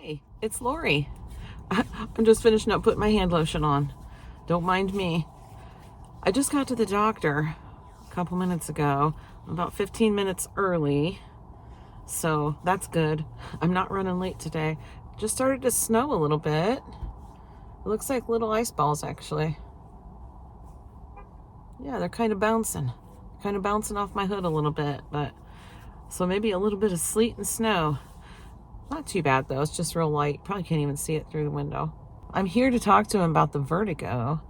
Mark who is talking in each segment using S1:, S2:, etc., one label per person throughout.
S1: Hey, it's Lori. I'm just finishing up putting my hand lotion on. Don't mind me. I just got to the doctor a couple minutes ago. I'm about 15 minutes early, so that's good. I'm not running late today. Just started to snow a little bit. It looks like little ice balls, actually. Yeah, they're kind of bouncing off my hood a little bit, but so maybe a little bit of sleet and snow. Not too bad though, it's just real light. Probably can't even see it through the window. I'm here to talk to him about the Vertigo.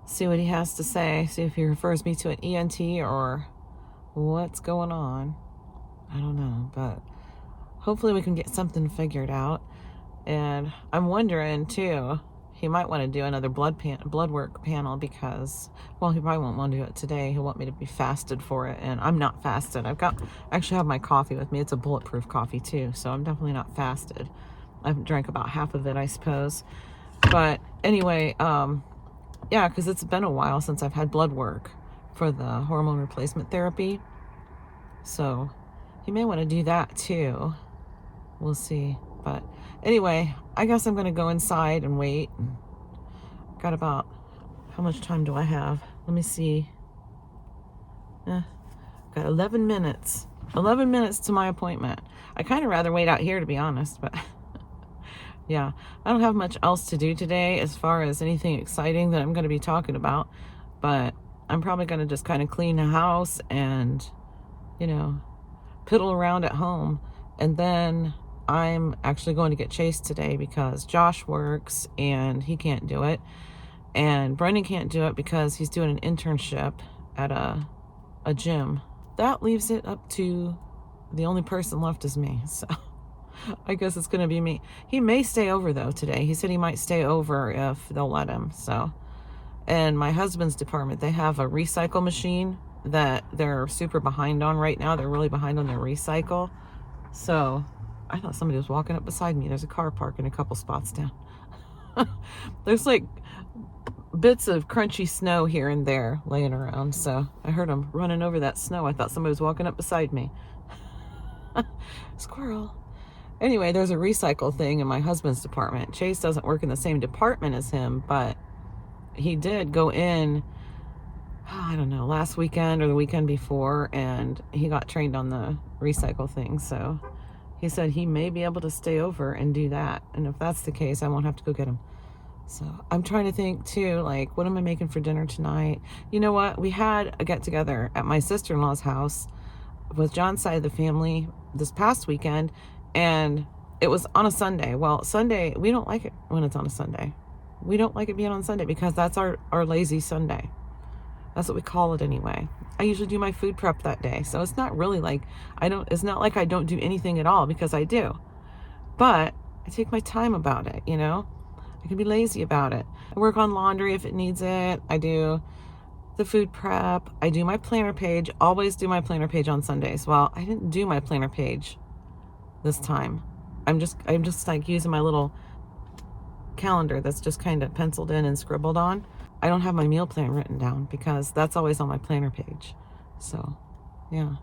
S1: See what he has to say. See if he refers me to an ENT or what's going on. I don't know, but hopefully we can get something figured out. And I'm wondering too, he might want to do another bloodwork panel because, well, he probably won't want to do it today. He'll want me to be fasted for it, and I'm not fasted. I actually have my coffee with me. It's a bulletproof coffee too, so I'm definitely not fasted. I've drank about half of it, I suppose. But anyway, yeah, because it's been a while since I've had blood work for the hormone replacement therapy. So he may want to do that too. We'll see. But anyway, I guess I'm going to go inside and wait. Got about, how much time do I have? Let me see. Got 11 minutes. 11 minutes to my appointment. I kind of rather wait out here, to be honest, but yeah, I don't have much else to do today as far as anything exciting that I'm going to be talking about, but I'm probably going to just kind of clean the house and, you know, piddle around at home. And then I'm actually going to get Chase today because Josh works and he can't do it. And Brendan can't do it because he's doing an internship at a gym. That leaves it up to the only person left is me. So I guess it's going to be me. He may stay over though today. He said he might stay over if they'll let him. So, and my husband's department, they have a recycle machine that they're super behind on right now. They're really behind on their recycle. So I thought somebody was walking up beside me. There's a car parked in a couple spots down. There's like bits of crunchy snow here and there laying around. So I heard them running over that snow. I thought somebody was walking up beside me. Squirrel. Anyway, there's a recycle thing in my husband's department. Chase doesn't work in the same department as him, but he did go in, I don't know, last weekend or the weekend before, and he got trained on the recycle thing. So he said he may be able to stay over and do that. And if that's the case, I won't have to go get him. So I'm trying to think too, like, what am I making for dinner tonight? You know what? We had a get together at my sister-in-law's house with John's side of the family this past weekend, and it was on a Sunday. Well, Sunday, we don't like it when it's on a Sunday. We don't like it being on Sunday because that's our lazy Sunday. That's what we call it anyway. I usually do my food prep that day. So it's not really like it's not like I don't do anything at all, because I do. But I take my time about it, you know? I can be lazy about it. I work on laundry if it needs it. I do the food prep. I do my planner page. Always do my planner page on Sundays. Well, I didn't do my planner page this time. I'm just like using my little calendar that's just kind of penciled in and scribbled on. I don't have my meal plan written down because that's always on my planner page. So, yeah.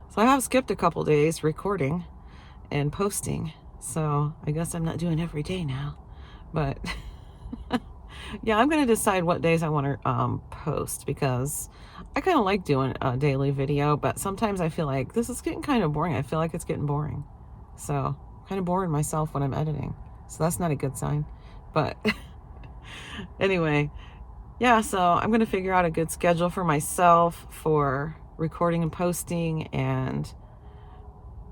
S1: So I have skipped a couple days recording and posting. So I guess I'm not doing every day now. But yeah, I'm going to decide what days I want to post, because I kind of like doing a daily video, but sometimes I feel like this is getting kind of boring. I feel like it's getting boring. So I'm kind of boring myself when I'm editing. So that's not a good sign. But anyway, yeah, so I'm going to figure out a good schedule for myself for recording and posting and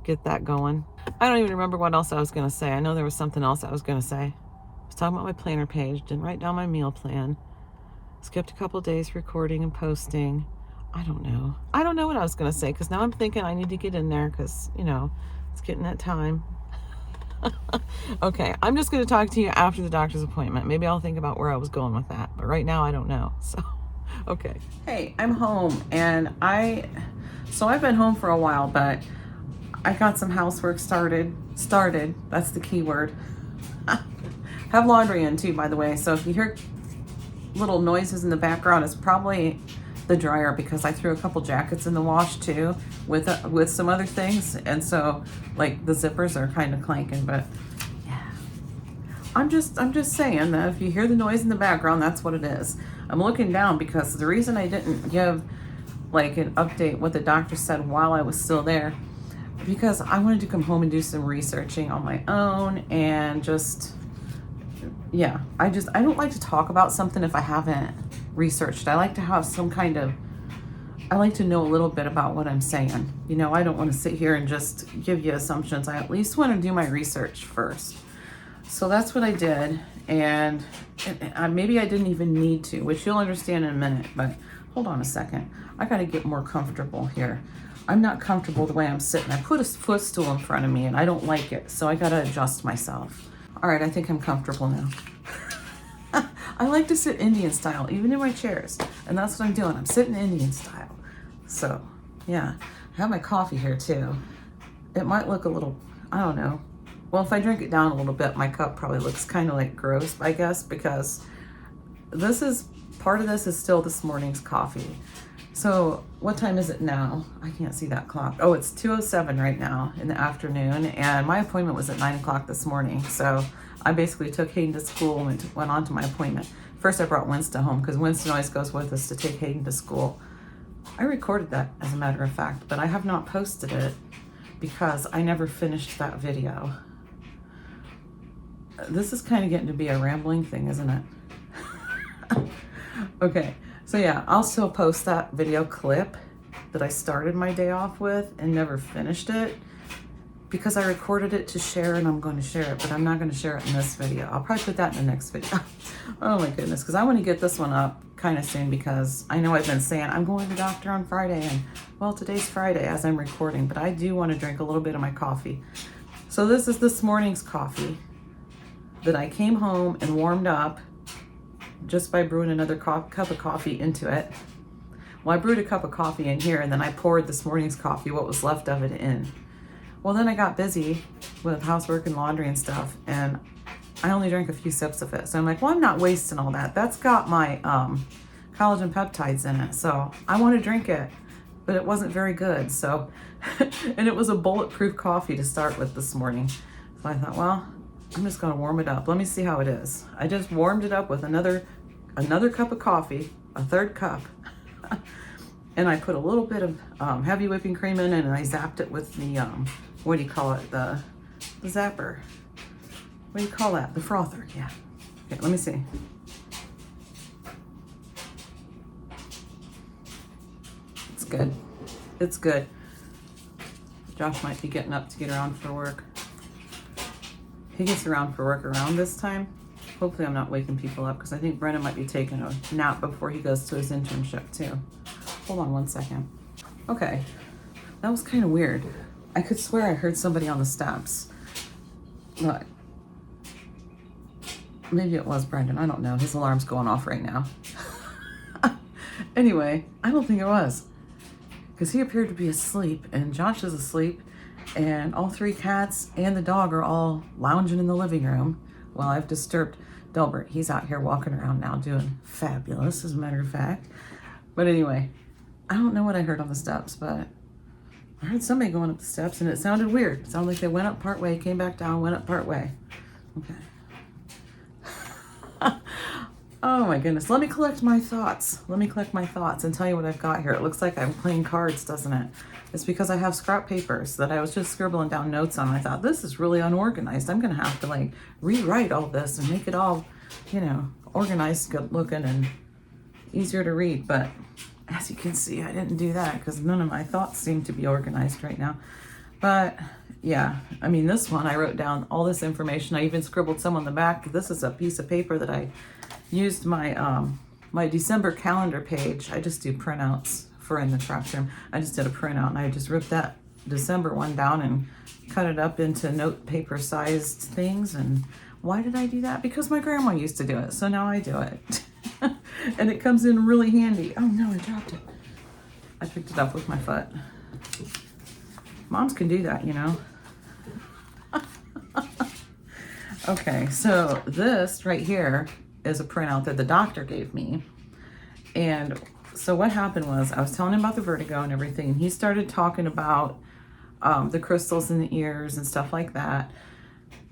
S1: get that going. I don't even remember what else I was going to say. I know there was something else I was going to say. I was talking about my planner page, didn't write down my meal plan, skipped a couple days recording and posting. I don't know what I was going to say, because now I'm thinking I need to get in there because, you know, it's getting that time. Okay, I'm just going to talk to you after the doctor's appointment. Maybe I'll think about where I was going with that, but right now I don't know. So, okay. Hey, I'm home, and I've been home for a while, but I got some housework started. That's the key word. Have laundry in too, by the way. So if you hear little noises in the background, it's probably the dryer, because I threw a couple jackets in the wash too with some other things, and so like the zippers are kind of clanking. But yeah, I'm just saying that if you hear the noise in the background, that's what it is. I'm looking down because the reason I didn't give like an update what the doctor said while I was still there, because I wanted to come home and do some researching on my own and just, yeah, I don't like to talk about something if I haven't researched. I like to have some kind of, I like to know a little bit about what I'm saying. You know, I don't want to sit here and just give you assumptions. I at least want to do my research first. So that's what I did, and maybe I didn't even need to, which you'll understand in a minute, but hold on a second. I got to get more comfortable here. I'm not comfortable the way I'm sitting. I put a footstool in front of me, and I don't like it, so I got to adjust myself. All right, I think I'm comfortable now. I like to sit Indian style, even in my chairs, and that's what I'm doing. I'm sitting Indian style. So, yeah, I have my coffee here, too. It might look a little, I don't know. Well, if I drink it down a little bit, my cup probably looks kind of like gross, I guess, because part of this is still this morning's coffee. So what time is it now? I can't see that clock. Oh, it's 2:07 right now in the afternoon, and my appointment was at 9 o'clock this morning. So I basically took Hayden to school and went on to my appointment. First, I brought Winston home because Winston always goes with us to take Hayden to school. I recorded that, as a matter of fact, but I have not posted it because I never finished that video. This is kind of getting to be a rambling thing, isn't it? Okay, so yeah, I'll still post that video clip that I started my day off with and never finished it because I recorded it to share, and I'm going to share it, but I'm not going to share it in this video. I'll probably put that in the next video. Oh my goodness, because I want to get this one up kind of soon because I know I've been saying I'm going to the doctor on Friday, and well, today's Friday as I'm recording, but I do want to drink a little bit of my coffee. So this is this morning's coffee that I came home and warmed up just by brewing another cup of coffee into it. Well, I brewed a cup of coffee in here, and then I poured this morning's coffee, what was left of it, in. Well, then I got busy with housework and laundry and stuff, and I only drank a few sips of it. So I'm like, well, I'm not wasting all that. That's got my collagen peptides in it, so I want to drink it. But it wasn't very good, so, and it was a bulletproof coffee to start with this morning. So I thought, well, I'm just gonna warm it up. Let me see how it is. I just warmed it up with another cup of coffee, a third cup. And I put a little bit of heavy whipping cream in it, and I zapped it with the, what do you call it? The zapper. What do you call that? The frother, yeah. Okay, let me see. It's good. It's good. Josh might be getting up to get around for work. He gets around for work around this time. Hopefully I'm not waking people up because I think Brennan might be taking a nap before he goes to his internship too. Hold on one second. Okay, that was kind of weird. I could swear I heard somebody on the steps. But maybe it was Brendan, I don't know. His alarm's going off right now. Anyway, I don't think it was because he appeared to be asleep and Josh is asleep. And all three cats and the dog are all lounging in the living room while I've disturbed Delbert. He's out here walking around now doing fabulous, as a matter of fact. But anyway, I don't know what I heard on the steps, but I heard somebody going up the steps and it sounded weird. It sounded like they went up part way, came back down, went up part way. Okay. Oh my goodness. Let me collect my thoughts. Let me collect my thoughts and tell you what I've got here. It looks like I'm playing cards, doesn't it? It's because I have scrap papers that I was just scribbling down notes on. I thought, this is really unorganized. I'm going to have to like rewrite all this and make it all, you know, organized, good looking, and easier to read. But as you can see, I didn't do that because none of my thoughts seem to be organized right now. But yeah, I mean, this one, I wrote down all this information. I even scribbled some on the back. This is a piece of paper that I used my my December calendar page. I just do printouts for in the track room. I just did a printout and I just ripped that December one down and cut it up into note paper sized things. And why did I do that? Because my grandma used to do it, so now I do it. And it comes in really handy. Oh no, I dropped it. I picked it up with my foot. Moms can do that, you know. Okay, so this right here is a printout that the doctor gave me. And so what happened was I was telling him about the vertigo and everything, and he started talking about the crystals in the ears and stuff like that.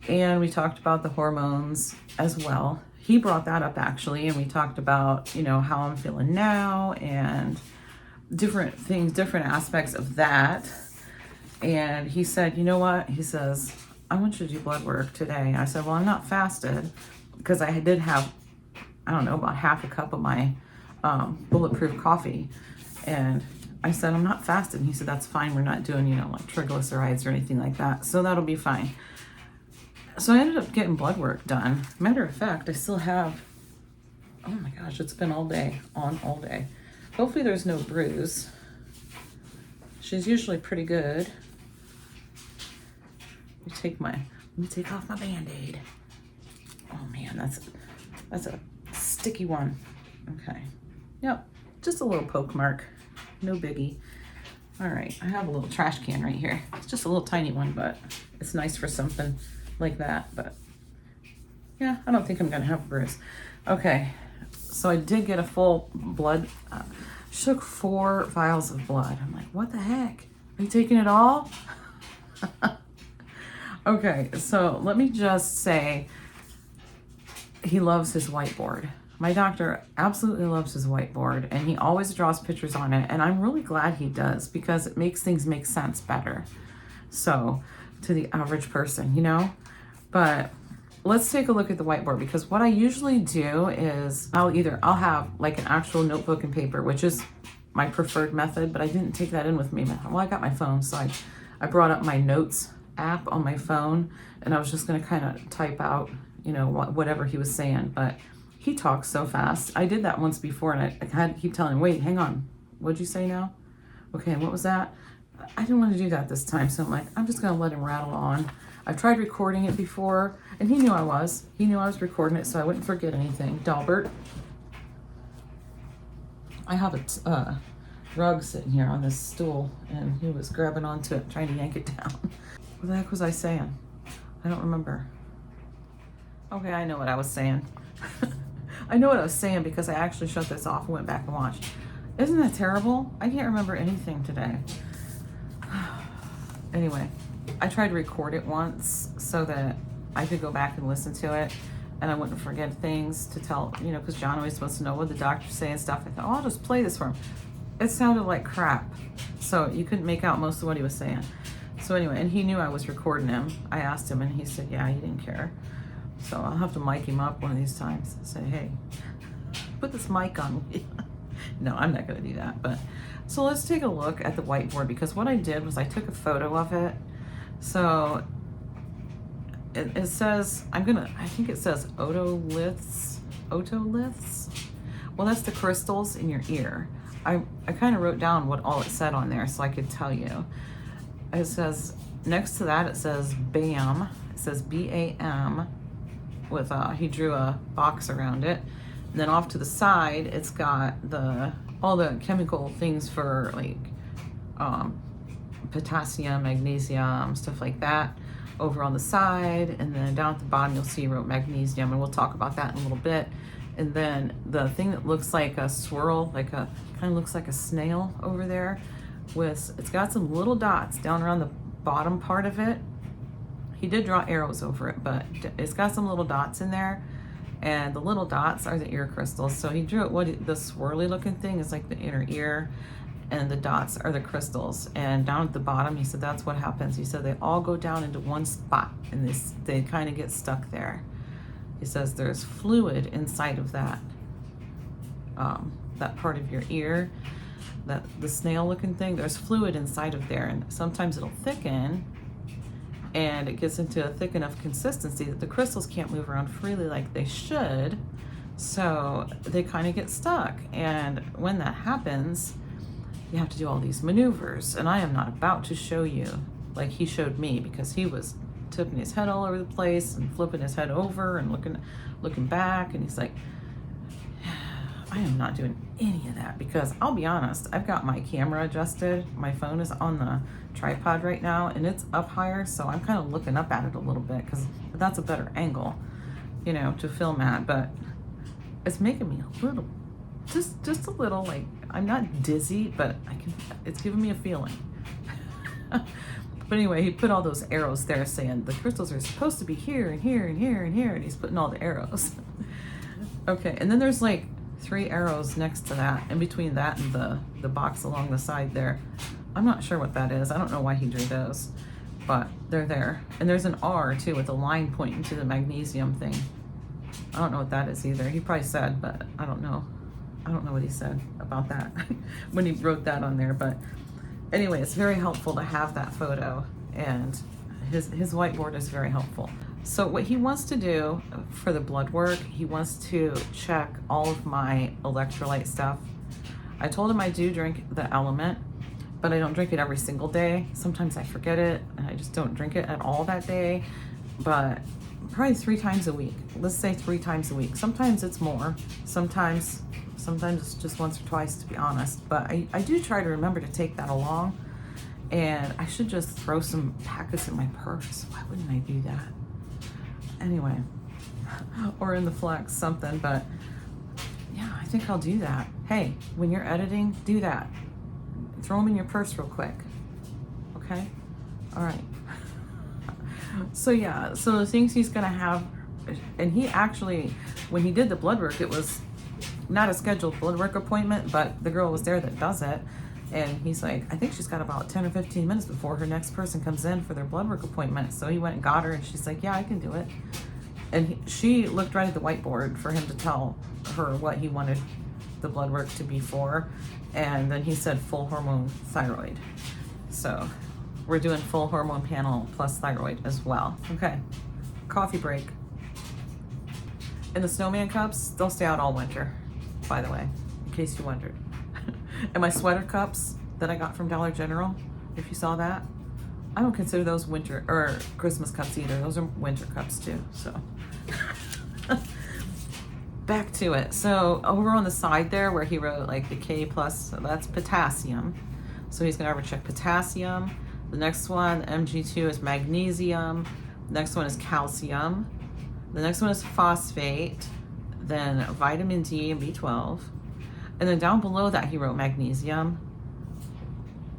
S1: And we talked about the hormones as well. He brought that up actually, and we talked about, you know, how I'm feeling now and different things, different aspects of that. And he said, you know what? He says, I want you to do blood work today. I said, well, I'm not fasted because I did have, I don't know, about half a cup of my bulletproof coffee. And I said, I'm not fasted. And he said, that's fine. We're not doing, you know, like triglycerides or anything like that. So that'll be fine. So I ended up getting blood work done. Matter of fact, I still have, oh my gosh, it's been all day, on all day. Hopefully there's no bruise. She's usually pretty good. Let me take off my Band-Aid. Oh man, that's a sticky one. Okay. Yep, just a little poke mark. No biggie. All right, I have a little trash can right here. It's just a little tiny one, but it's nice for something like that. But yeah, I don't think I'm gonna have a bruise. Okay, so I did get a full blood. She took 4 vials of blood. I'm like, what the heck? Are you taking it all? Okay, so let me just say, he loves his whiteboard. My doctor absolutely loves his whiteboard, and he always draws pictures on it, and I'm really glad he does because it makes things make sense better. So, to the average person, you know? But let's take a look at the whiteboard, because what I usually do is I'll have like an actual notebook and paper, which is my preferred method, but I didn't take that in with me. Well, I got my phone, so I brought up my notes app on my phone, and I was just going to kind of type out, you know, whatever he was saying. But he talks so fast. I did that once before, and I had to keep telling him, wait, hang on, what'd you say now? Okay, what was that? I didn't want to do that this time, so I'm like, I'm just going to let him rattle on. I've tried recording it before, and he knew I was recording it, so I wouldn't forget anything. Dalbert, I have a rug sitting here on this stool, and he was grabbing onto it, trying to yank it down. What the heck was I saying? I don't remember. Okay, I know what I was saying. I know what I was saying because I actually shut this off and went back and watched. Isn't that terrible? I can't remember anything today. Anyway, I tried to record it once so that I could go back and listen to it and I wouldn't forget things to tell, you know, because John always wants to know what the doctor's saying and stuff. I thought, oh, I'll just play this for him. It sounded like crap. So you couldn't make out most of what he was saying. So anyway, and he knew I was recording him. I asked him and he said, yeah, he didn't care. So I'll have to mic him up one of these times and say, hey, put this mic on me. No, I'm not going to do that. But so let's take a look at the whiteboard, because what I did was I took a photo of it. So it says, I think it says otoliths. Well, that's the crystals in your ear. I kind of wrote down what all it said on there so I could tell you. It says, next to that, it says BAM. It says BAM with, he drew a box around it. And then off to the side, it's got all the chemical things for like potassium, magnesium, stuff like that over on the side. And then down at the bottom, you'll see he wrote magnesium, and we'll talk about that in a little bit. And then the thing that looks like a swirl, kind of looks like a snail over there, it's got some little dots down around the bottom part of it. He did draw arrows over it, but it's got some little dots in there, and the little dots are the ear crystals. So he drew it, the swirly looking thing is like the inner ear, and the dots are the crystals. And down at the bottom, he said that's what happens. He said they all go down into one spot, and they kind of get stuck there. He says there's fluid inside of that part of your ear, the snail looking thing. There's fluid inside of there, and sometimes it'll thicken, and it gets into a thick enough consistency that the crystals can't move around freely like they should, so they kind of get stuck. And when that happens, you have to do all these maneuvers, and I am not about to show you like he showed me, because he was tipping his head all over the place and flipping his head over and looking back, and he's like, I am not doing any of that, because I'll be honest, I've got my camera adjusted. My phone is on the tripod right now, and it's up higher, so I'm kind of looking up at it a little bit because that's a better angle, you know, to film at. But it's making me a little, just a little, like, I'm not dizzy, but it's giving me a feeling. But anyway, he put all those arrows there saying the crystals are supposed to be here and here and here and here, and he's putting all the arrows. Okay, and then there's like 3 arrows next to that, in between that and the box along the side there. I'm not sure what that is. I don't know why he drew those, but they're there. And there's an R too with a line pointing to the magnesium thing. I don't know what that is either. He probably said, but I don't know. I don't know what he said about that when he wrote that on there. But anyway, it's very helpful to have that photo, and his whiteboard is very helpful. So what he wants to do for the blood work, he wants to check all of my electrolyte stuff. I told him I do drink the element, but I don't drink it every single day. Sometimes I forget it and I just don't drink it at all that day, but probably 3 times a week. Let's say 3 times a week. Sometimes it's more, sometimes it's just once or twice, to be honest, but I do try to remember to take that along, and I should just throw some packets in my purse. Why wouldn't I do that? Anyway, or in the flex, something, but yeah, I think I'll do that. Hey, when you're editing, do that. Throw them in your purse real quick. Okay? All right. So yeah, so the things he's gonna have, and he actually, when he did the blood work, it was not a scheduled blood work appointment, but the girl was there that does it. And he's like, I think she's got about 10 or 15 minutes before her next person comes in for their blood work appointment. So he went and got her, and she's like, yeah, I can do it. And she looked right at the whiteboard for him to tell her what he wanted the blood work to be for. And then he said full hormone thyroid. So we're doing full hormone panel plus thyroid as well. Okay, coffee break. And the snowman cups, they'll stay out all winter, by the way, in case you wondered. And my sweater cups that I got from Dollar General, if you saw that, I don't consider those winter or Christmas cups either. Those are winter cups too. So back to it. So over on the side there where he wrote like the K plus, so that's potassium. So he's gonna ever check potassium. The next one, Mg2, is magnesium. The next one is calcium. The next one is phosphate. Then vitamin D and B12. And then down below that, he wrote magnesium,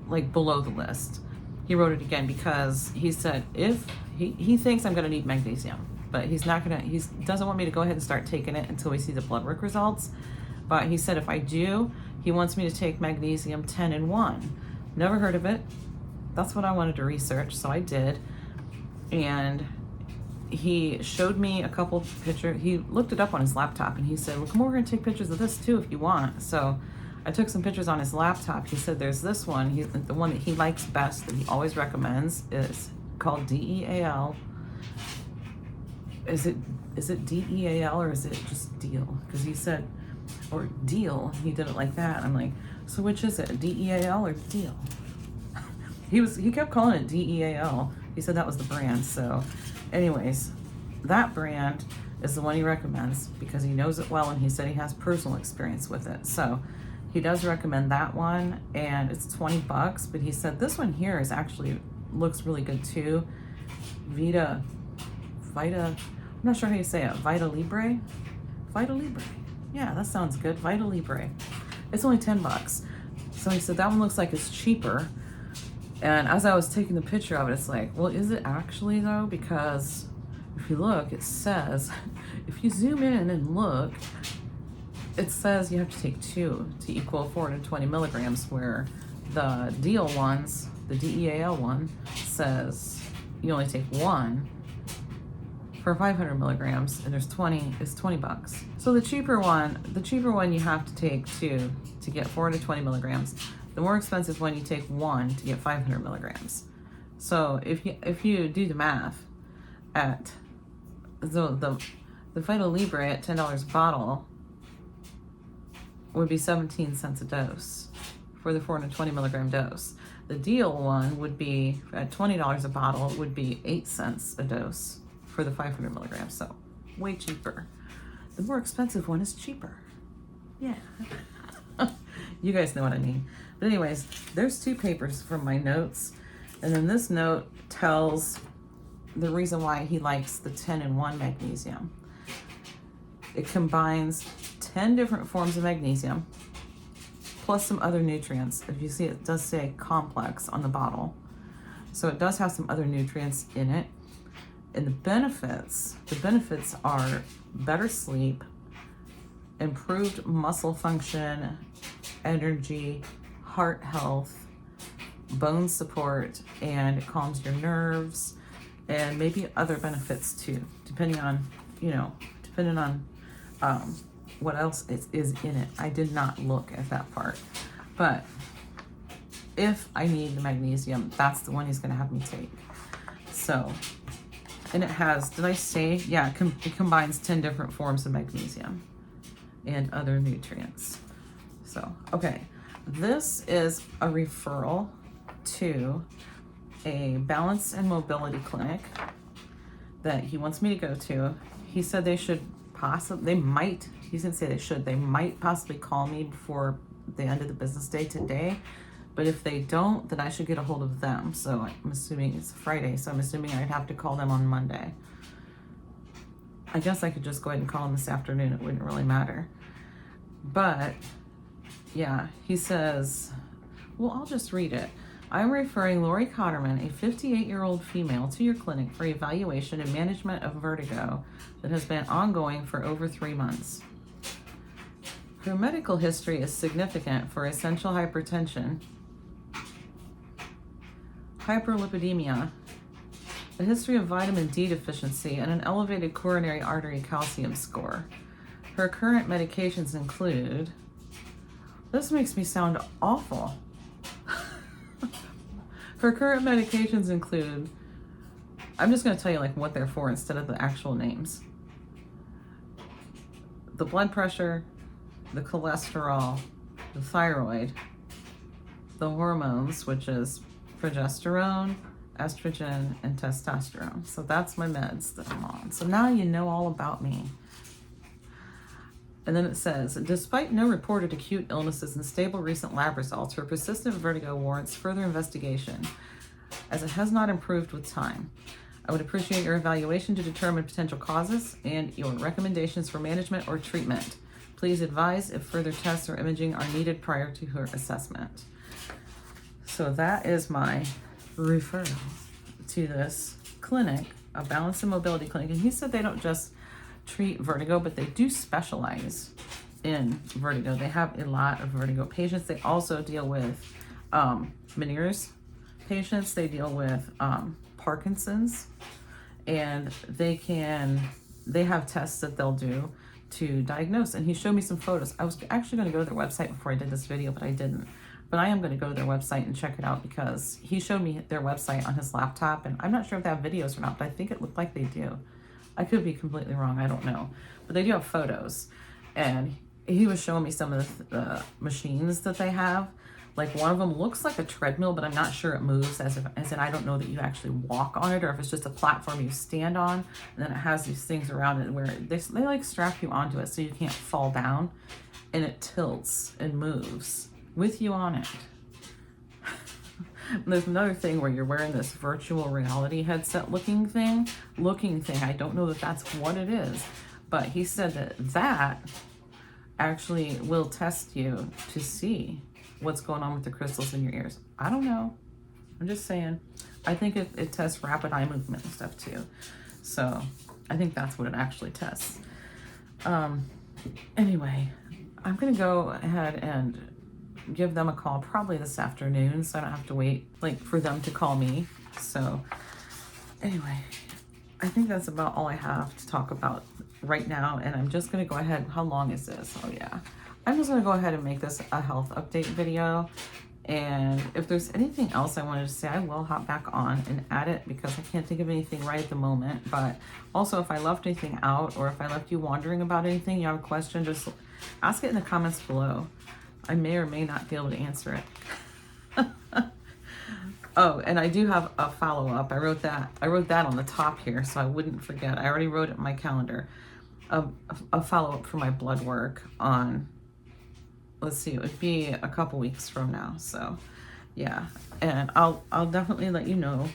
S1: like below the list. He wrote it again because he said if he thinks I'm gonna need magnesium, but he doesn't want me to go ahead and start taking it until we see the blood work results. But he said if I do, he wants me to take magnesium 10-in-1. Never heard of it. That's what I wanted to research, so I did. And he showed me a couple pictures. He looked it up on his laptop, and he said, well, come over and take pictures of this too if you want. So I took some pictures on his laptop. He said there's this one, the one that he likes best, that he always recommends, is called DEAL. Is it DEAL or is it just deal? Because he said, or deal, he did it like that. I'm like, so which is it, DEAL or deal? He kept calling it DEAL. He said that was the brand. So anyways, that brand is the one he recommends because he knows it well, and he said he has personal experience with it. So he does recommend that one, and it's $20, but he said this one here is actually looks really good too. Vita, I'm not sure how you say it. Vita Libre. Yeah, that sounds good. Vita Libre. It's only $10. So he said that one looks like it's cheaper. And as I was taking the picture of it, it's like, well, is it actually though? Because if you look, it says, if you zoom in and look, it says you have to take 2 to equal 420 milligrams, where the deal ones, the DEAL one, says you only take 1 for 500 milligrams, and it's $20. So the cheaper one you have to take 2 to get 420 milligrams. The more expensive one, you take 1 to get 500 milligrams. So if you do the math, at the Vita Libre at $10 a bottle would be 17 cents a dose for the 420 milligram dose. The deal one would be at $20 a bottle, would be 8 cents a dose for the 500 milligrams. So way cheaper. The more expensive one is cheaper. Yeah. You guys know what I mean. But anyways, there's 2 papers from my notes. And then this note tells the reason why he likes the 10-in-1 magnesium. It combines 10 different forms of magnesium, plus some other nutrients. If you see, it does say complex on the bottle. So it does have some other nutrients in it. And the benefits are better sleep, improved muscle function, energy, heart health, bone support, and it calms your nerves, and maybe other benefits too, depending on, what else is in it. I did not look at that part. But if I need the magnesium, that's the one he's going to have me take. So, and it has, did I say? Yeah, it combines 10 different forms of magnesium and other nutrients. So, okay, this is a referral to a balance and mobility clinic that he wants me to go to. He said they should possibly, he didn't say they might possibly call me before the end of the business day today. But if they don't, then I should get a hold of them. So I'm assuming it's Friday, so I'm assuming I'd have to call them on Monday. I guess I could just go ahead and call them this afternoon. It wouldn't really matter. But yeah, he says, well, I'll just read it. I'm referring Lori Cotterman, a 58-year-old female, to your clinic for evaluation and management of vertigo that has been ongoing for over 3 months. Her medical history is significant for essential hypertension, hyperlipidemia, a history of vitamin D deficiency, and an elevated coronary artery calcium score. Her current medications include, this makes me sound awful. Her current medications include, I'm just going to tell you like what they're for instead of the actual names. The blood pressure, the cholesterol, the thyroid, the hormones, which is progesterone, estrogen, and testosterone. So that's my meds that I'm on. So now you know all about me. And then it says, despite no reported acute illnesses and stable recent lab results, her persistent vertigo warrants further investigation as it has not improved with time. I would appreciate your evaluation to determine potential causes and your recommendations for management or treatment. Please advise if further tests or imaging are needed prior to her assessment. So that is my referral to this clinic, a balance and mobility clinic. And he said they don't just treat vertigo, but they do specialize in vertigo. They have a lot of vertigo patients. They also deal with Meniere's patients. They deal with Parkinson's, and they have tests that they'll do to diagnose. And he showed me some photos. I was actually going to go to their website before I did this video, but I didn't. But I am going to go to their website and check it out because he showed me their website on his laptop, and I'm not sure if they have videos or not, but I think it looked like they do. I could be completely wrong. I don't know. But they do have photos. And he was showing me some of the machines that they have. Like one of them looks like a treadmill, but I'm not sure it moves as in I don't know that you actually walk on it or if it's just a platform you stand on. And then it has these things around it where they like strap you onto it so you can't fall down. And it tilts and moves with you on it. There's another thing where you're wearing this virtual reality headset looking thing. I don't know that that's what it is, but he said that actually will test you to see what's going on with the crystals in your ears. I don't know. I'm just saying. I think it tests rapid eye movement and stuff too. So I think that's what it actually tests. Anyway, I'm going to go ahead and give them a call probably this afternoon so I don't have to wait for them to call me. So anyway, I think that's about all I have to talk about right now, and I'm just going to go ahead. How long is this? Oh yeah, I'm just going to go ahead and make this a health update video, and if there's anything else I wanted to say, I will hop back on and add it because I can't think of anything right at the moment. But also, if I left anything out or if I left you wondering about anything, you have a question, just ask it in the comments below. I may or may not be able to answer it. Oh, and I do have a follow-up. I wrote that on the top here so I wouldn't forget. I already wrote it in my calendar. A follow-up for my blood work on, let's see, it would be a couple weeks from now. So yeah, and I'll definitely let you know.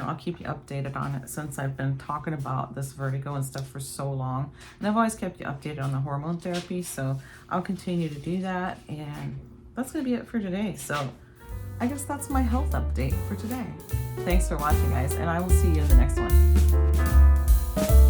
S1: I'll keep you updated on it since I've been talking about this vertigo and stuff for so long. And I've always kept you updated on the hormone therapy, so I'll continue to do that. And that's going to be it for today. So I guess that's my health update for today. Thanks for watching, guys, and I will see you in the next one.